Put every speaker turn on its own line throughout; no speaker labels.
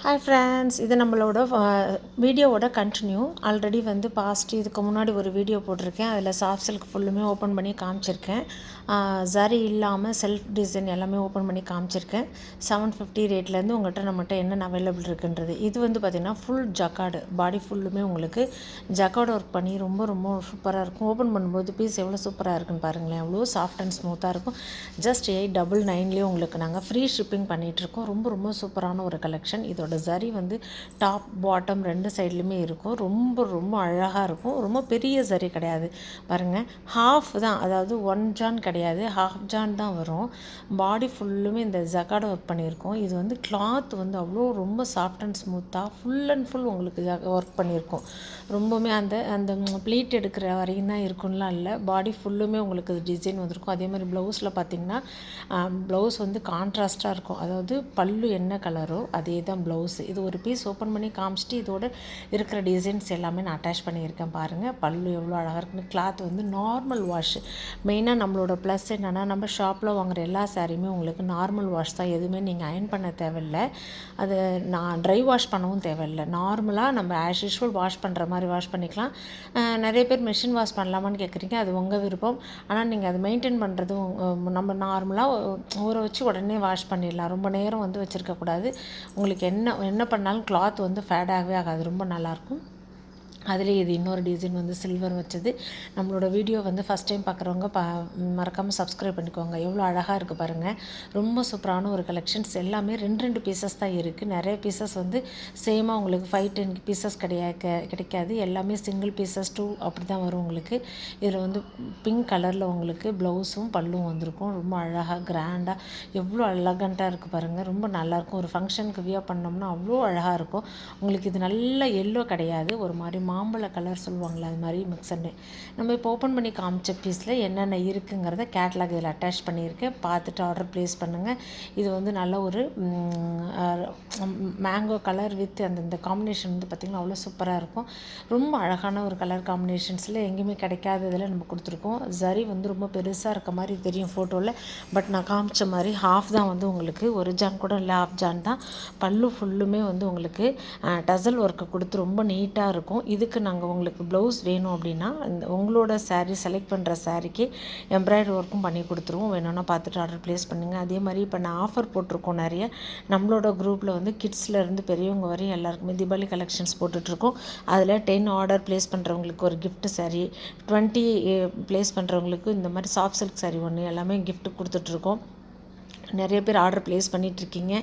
Hi friends, இது நம்மளோட வீடியோவோட கண்டினியூ. ஆல்ரெடி வந்து இதுக்கு முன்னாடி ஒரு வீடியோ போட்டிருக்கேன். அதில் சாஃப்ட் சில்க் ஃபுல்லுமே ஓப்பன் பண்ணி காமிச்சிருக்கேன். ஜரி இல்லாமல் செல்ஃப் டிசைன் எல்லாமே ஓப்பன் பண்ணி காமிச்சிருக்கேன். 750 ரேட்லேருந்து உங்கள்கிட்ட நம்மகிட்ட என்னென்ன அவைலபிள் இருக்குன்றது. இது வந்து பார்த்திங்கன்னா ஃபுல் ஜக்கார்டு, பாடி ஃபுல்லுமே உங்களுக்கு ஜக்கார்டு ஒர்க் பண்ணி ரொம்ப ரொம்ப சூப்பராக இருக்கும். ஓப்பன் பண்ணும்போது பீஸ் எவ்வளோ சூப்பராக இருக்குன்னு பாருங்களேன். எவ்வளோ சாஃப்ட் அண்ட் ஸ்மூத்தாக இருக்கும். ஜஸ்ட் 899 உங்களுக்கு நாங்கள் ஃப்ரீ ஷிப்பிங் பண்ணிகிட்ருக்கோம். ரொம்ப ரொம்ப சூப்பரான ஒரு கலெக்ஷன். இதோட ஜரி வந்து டாப் பாட்டம் ரெண்டு சைட்லையுமே இருக்கும். ரொம்ப ரொம்ப அழகாக இருக்கும். ரொம்ப பெரிய ஜரி கிடையாது பாருங்கள், ஹாஃப் தான், அதாவது 1 ஜான் கிடையாது, ஹாஃப் ஜான் தான் வரும். பாடி ஃபுல்லுமே இந்த ஜக்கார்டு ஒர்க் பண்ணியிருக்கோம். இது வந்து கிளாத் வந்து அவ்வளோ ரொம்ப சாஃப்ட் அண்ட் ஸ்மூத்தாக ஃபுல் அண்ட் ஃபுல் உங்களுக்கு ஒர்க் பண்ணியிருக்கோம். ரொம்பவுமே அந்த அந்த ப்ளீட் எடுக்கிற வரையும் தான் இருக்கும்லாம் இல்லை, பாடி ஃபுல்லுமே உங்களுக்கு டிசைன் வந்திருக்கும். அதே மாதிரி ப்ளவுஸில் பார்த்திங்கன்னா ப்ளவுஸ் வந்து கான்ட்ராஸ்ட்டாக இருக்கும். அதாவது பல்லு என்ன கலரோ அதே தான் ப்ளவுஸ். இது ஒரு பீஸ் ஓப்பன் பண்ணி காமிச்சிட்டு இதோட இருக்கிற டிசைன்ஸ் எல்லாமே நான் அட்டாச் பண்ணியிருக்கேன் பாருங்கள். பல்லு எவ்வளோ அழகாக இருக்குன்னு. கிளாத் வந்து நார்மல் வாஷ். மெயினாக நம்மளோட ப்ளஸ் என்னென்னா, நம்ம ஷாப்பில் வாங்குகிற எல்லா சாரியுமே உங்களுக்கு நார்மல் வாஷ் தான். எதுவுமே நீங்கள் அயன் பண்ண தேவையில்லை, அது நான் ட்ரை வாஷ் பண்ணவும் தேவையில்லை. நார்மலாக நம்ம ஆஸ் யூஷுவல் வாஷ் பண்ணுற மாதிரி வாஷ் பண்ணிக்கலாம். நிறைய பேர் மிஷின் வாஷ் பண்ணலாமான்னு கேட்குறீங்க, அது உங்கள் விருப்பம். ஆனால் நீங்கள் அதை மெயின்டைன் பண்ணுறது நம்ம நார்மலாக ஊற வச்சு உடனே வாஷ் பண்ணிடலாம். ரொம்ப நேரம் வந்து வச்சுருக்கக்கூடாது. உங்களுக்கு என்ன பண்ணாலும் கிளாத் வந்து ஃபேட் ஆகவே ஆகாது, ரொம்ப நல்லாயிருக்கும். அதில் இது இன்னொரு டிசைன் வந்து சில்வர் வச்சது. நம்மளோட வீடியோ வந்து ஃபஸ்ட் டைம் பார்க்குறவங்க மறக்காமல் சப்ஸ்கிரைப் பண்ணிக்கோங்க. எவ்வளோ அழகாக இருக்குது பாருங்கள். ரொம்ப சூப்பரான ஒரு கலெக்ஷன்ஸ். எல்லாமே 2 பீசஸ் தான் இருக்குது. நிறைய பீசஸ் வந்து சேமாக உங்களுக்கு 5-10 பீசஸ் கிடைக்காது. எல்லாமே சிங்கிள் பீசஸ் 2 அப்படி தான் வரும் உங்களுக்கு. இதில் வந்து பிங்க் கலரில் உங்களுக்கு ப்ளவுஸும் பல்லும் வந்திருக்கும். ரொம்ப அழகாக கிராண்டாக எவ்வளோ அழகண்ட்டாக இருக்குது பாருங்கள். ரொம்ப நல்லாயிருக்கும். ஒரு ஃபங்க்ஷனுக்கு வியர் பண்ணோம்னா அவ்வளோ அழகாக இருக்கும் உங்களுக்கு. இது நல்ல எல்லோ கிடையாது, ஒரு மாதிரி மாம்பழ கலர் சொல்லுவாங்களே, அது மாதிரி மிக்சடு. நம்ம இப்போ ஓப்பன் பண்ணி காமிச்ச பீஸில் என்னென்ன இருக்குங்கிறத கேட்லாக் இதில் அட்டாச் பண்ணியிருக்கேன். பார்த்துட்டு ஆர்டர் ப்ளேஸ் பண்ணுங்கள். இது வந்து நல்ல ஒரு மேங்கோ கலர் வித் இந்த காம்பினேஷன் வந்து பார்த்திங்கன்னா அவ்வளோ சூப்பராக இருக்கும். ரொம்ப அழகான ஒரு கலர் காம்பினேஷன்ஸில் எங்கேயுமே கிடைக்காததில் நம்ம கொடுத்துருக்கோம். ஜரி வந்து ரொம்ப பெருசாக இருக்க மாதிரி தெரியும் ஃபோட்டோவில், பட் நான் காமிச்ச மாதிரி ஹாஃப் தான் வந்து உங்களுக்கு, ஒரு ஜான் கூட இல்லை, ஹாஃப் ஜான் தான். பல்லு ஃபுல்லுமே வந்து உங்களுக்கு டசல் ஒர்க்கு கொடுத்து ரொம்ப நீட்டாக இருக்கும். இதுக்கு நாங்கள் உங்களுக்கு ப்ளவுஸ் வேணும் அப்படின்னா உங்களோட சாரீ செலக்ட் பண்ணுற சாரீக்கு எம்ப்ராய்டரி ஒர்க்கும் பண்ணி கொடுத்துருவோம். வேணும்னா பார்த்துட்டு ஆர்டர் ப்ளேஸ் பண்ணுங்கள். அதே மாதிரி இப்போ நான் ஆஃபர் போட்டிருக்கோம் நிறைய. நம்மளோட குரூப்பில் வந்து கிட்ஸ்லேருந்து பெரியவங்க வரையும் எல்லாருக்குமே தீபாவளி கலெக்ஷன்ஸ் போட்டுட்ருக்கோம். அதில் 10 ஆர்டர் ப்ளேஸ் பண்ணுறவங்களுக்கு ஒரு கிஃப்ட் சாரீ, 20 ப்ளேஸ் பண்ணுறவங்களுக்கு இந்த மாதிரி சாஃப்ட் சில்க் சாரீ ஒன்று எல்லாமே கிஃப்ட் கொடுத்துட்ருக்கோம். நிறைய பேர் ஆர்டர் ப்ளேஸ் பண்ணிகிட்ருக்கீங்க.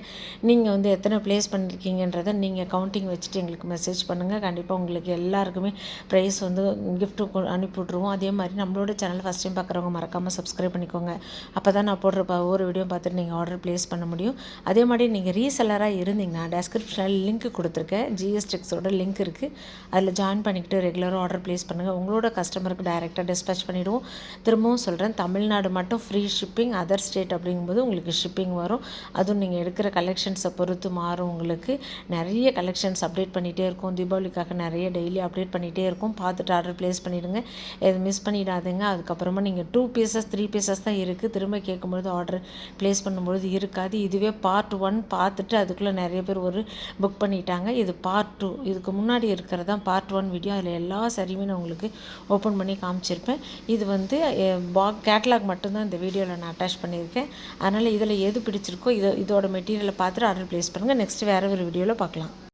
நீங்கள் வந்து எத்தனை ப்ளேஸ் பண்ணியிருக்கீங்கன்றதை நீங்கள் கவுண்டிங் வச்சுட்டு எங்களுக்கு மெசேஜ் பண்ணுங்கள். கண்டிப்பாக உங்களுக்கு எல்லாருக்குமே ப்ரைஸ் வந்து கிஃப்ட்டு அனுப்பிவிட்ருவோம். அதே மாதிரி நம்மளோட சேனல் ஃபஸ்ட் டைம் பார்க்குறவங்க மறக்காமல் சப்ஸ்கிரைப் பண்ணிக்கோங்க. அப்போ தான் நான் போடுற ஒவ்வொரு வீடியோ பார்த்துட்டு நீங்கள் ஆர்டர் ப்ளேஸ் பண்ண முடியும். அதே மாதிரி நீங்கள் ரீசெல்லராக இருந்தீங்கன்னா டெஸ்கிரிப்ஷனில் லிங்க் கொடுத்துருக்கேன், ஜிஎஸ்டெக்ஸோட லிங்க் இருக்குது. அதில் ஜாயின் பண்ணிக்கிட்டு ரெகுலராக ஆர்டர் ப்ளேஸ் பண்ணுங்கள். உங்களோட கஸ்டமருக்கு டைரெக்டாக டிஸ்பேச் பண்ணிவிடுவோம். திரும்பவும் சொல்கிறேன், தமிழ்நாடு மட்டும் ஃப்ரீ ஷிப்பிங், அதர் ஸ்டேட் அப்படிங்கும்போது உங்களுக்கு ஷிப்பிங் வரும். அதுவும் நீங்கள் எடுக்கிற கலெக்ஷன்ஸை பொறுத்து மாறும். உங்களுக்கு நிறைய கலெக்ஷன்ஸ் அப்டேட் பண்ணிகிட்டே இருக்கும். தீபாவளிக்காக நிறைய டெய்லி அப்டேட் பண்ணிகிட்டே இருக்கும். பார்த்துட்டு ஆர்டர் ப்ளேஸ் பண்ணிவிடுங்க, எது மிஸ் பண்ணிடாதுங்க. அதுக்கப்புறமா நீங்கள் 2 பீசஸ் 3 பீசஸ் தான் இருக்குது. திரும்ப கேட்கும்பொழுது ஆர்டர் ப்ளேஸ் பண்ணும்பொழுது இருக்காது. இதுவே பார்ட் 1 பார்த்துட்டு அதுக்குள்ளே நிறைய பேர் புக் பண்ணிட்டாங்க. இது பார்ட் 2. இதுக்கு முன்னாடி இருக்கிறது தான் பார்ட் 1 வீடியோ. அதில் எல்லா சரியுமே நான் உங்களுக்கு ஓப்பன் பண்ணி காமிச்சிருப்பேன். இது வந்து கேட்லாக் மட்டும்தான் இந்த வீடியோவில் நான் அட்டாச் பண்ணியிருக்கேன். அதனால் இதில் எது பிடிச்சிருக்கோ இதோட மெட்டீரியலை பார்த்துட்டு ஆர்டர் ப்ளேஸ் பண்ணுங்கள். நெக்ஸ்ட் வேறு ஒரு வீடியோவில் பார்க்கலாம்.